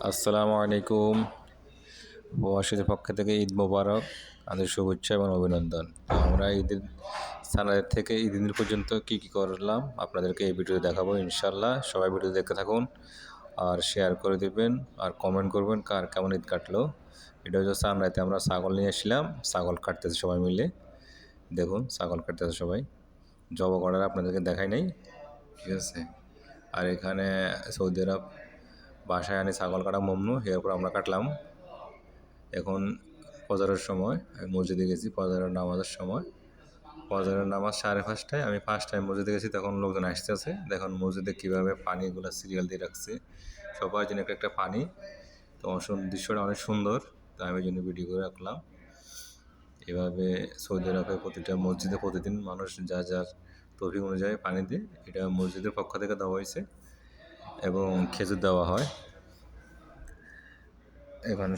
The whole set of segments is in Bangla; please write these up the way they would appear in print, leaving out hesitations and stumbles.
আসসালামু আলাইকুম। প্রবাসীদের পক্ষ থেকে ঈদ মোবারক, আমাদের শুভেচ্ছা এবং অভিনন্দন। আমরা ঈদের সানাদের থেকে ঈদ পর্যন্ত কী কী করলাম আপনাদেরকে এই ভিডিও দেখাবো ইনশাল্লাহ। সবাই ভিডিও দেখতে থাকুন আর শেয়ার করে দেবেন আর কমেন্ট করবেন কার কেমন ঈদ কাটলো। এটা হচ্ছে সানরাইতে আমরা ছাগল নিয়ে এসেছিলাম, ছাগল কাটতেছে সবাই মিলে। দেখুন ছাগল কাটতেছে সবাই, জব করার আপনাদেরকে দেখাই নাই, ঠিক আছে। আর এখানে সৌদি আরব বাসায় আনি ছাগল কাটা মমনু, এরপর আমরা কাটলাম। এখন ফজরের সময় আমি মসজিদে গেছি, ফজরের নামাজের সময়। ফজরের নামাজ 5:30টায়, আমি 5টায় মসজিদে গেছি, তখন লোকজন আসতেছে। দেখুন মসজিদে কীভাবে পানিগুলো সিরিয়াল দিয়ে রাখছে, সবার জন্য একটা একটা পানি। তো দৃশ্যটা অনেক সুন্দর, তাই আমি জন্য ভিডিও করে রাখলাম। এভাবে সৌদি আরবে প্রতিটা মসজিদে প্রতিদিন মানুষ যা যার তৌফিক অনুযায়ী পানি দিয়ে, এটা মসজিদের পক্ষ থেকে দেওয়া হয়েছে এবং খেজুর দেওয়া হয়। এখানে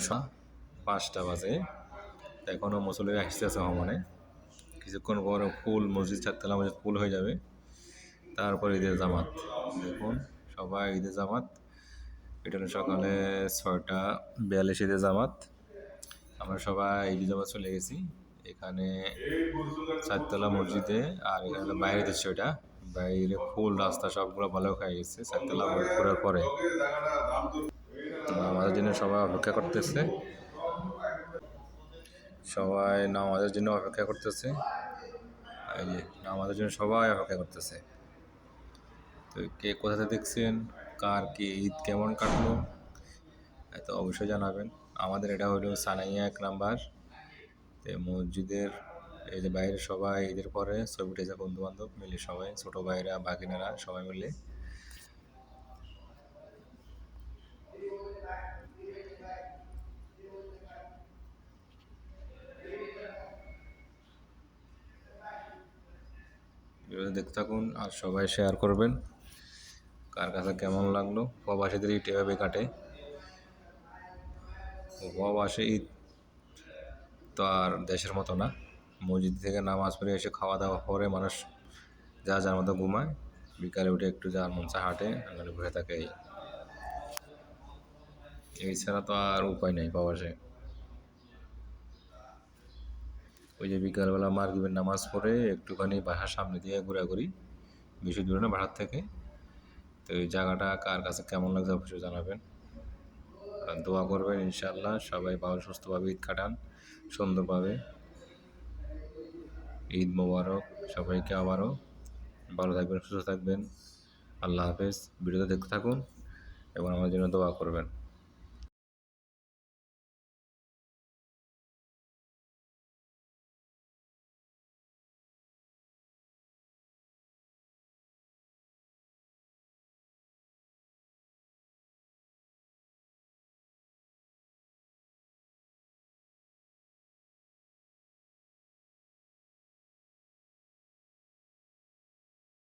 5টা বাজে, এখনও মুসল্লিরা আসতেছে সমানে। কিছুক্ষণ পর ফুল মসজিদ চারতলা মসজিদ ফুল হয়ে যাবে, তারপর ঈদের জামাত। দেখুন সবাই ঈদের জামাত, এটা সকালে 6:42 ঈদের জামাত। আমরা সবাই ঈদের জামাত চলে গেছি। এখানে চারতলা মসজিদে, আর এখানে বাইরে দিচ্ছে, ওইটা বাইরে ফুল রাস্তা সবগুলো ভালো হয়ে গেছে চারতলা মসজিদ করার পরে। আমাদের জন্য সবাই অপেক্ষা করতেছে, সবাই নামাজের জন্য অপেক্ষা করতেছে। এই যে নামাজের জন্য সবাই অপেক্ষা করতেছে। তো কে কোথাতে দেখছেন, কার কি ঈদ কেমন কাটলো তো অবশ্যই জানাবেন। আমাদের এটা হলো সানাইয়া 1 নাম্বার। তো মসজিদের এই যে বাইরে সবাই ঈদের পরে ছবি উঠেছে, বন্ধু বান্ধব মিলে সবাই, ছোটো ভাইরা বাগিনারা সবাই মিলে। দেখতে থাকুন আর সবাই শেয়ার করবেন কার কাছে কেমন লাগলো। প্রবাসীদের ঈদ এভাবে কাটে। প্রবাসী ঈদ তো আর দেশের মতো না। মসজিদ থেকে নামাজ পড়ে এসে খাওয়া দাওয়া পরে মানুষ যা যার মতো ঘুমায়, বিকালে উঠে একটু যার মন চা হাঁটে, মানে ঘুরে থাকে। এই ছাড়া তো আর উপায় নেই প্রবাসে। ওই যে বিকালবেলা মাগরিবের নামাজ পড়ে একটুখানি বাসার সামনে দিয়ে ঘোরাঘুরি, বেশি দূরে না বাসার থেকে। তো এই জায়গাটা কার কাছে কেমন লাগছে অবশ্যই জানাবেন, আর দোয়া করবেন ইনশাআল্লাহ সবাই ভালো সুস্থভাবে ঈদ কাটান সুন্দরভাবে। ঈদ মোবারক সবাইকে আবারও। ভালো থাকবেন, সুস্থ থাকবেন। আল্লাহ হাফেজ। ভিডিওটা দেখতে থাকুন এবং আমার জন্য দোয়া করবেন।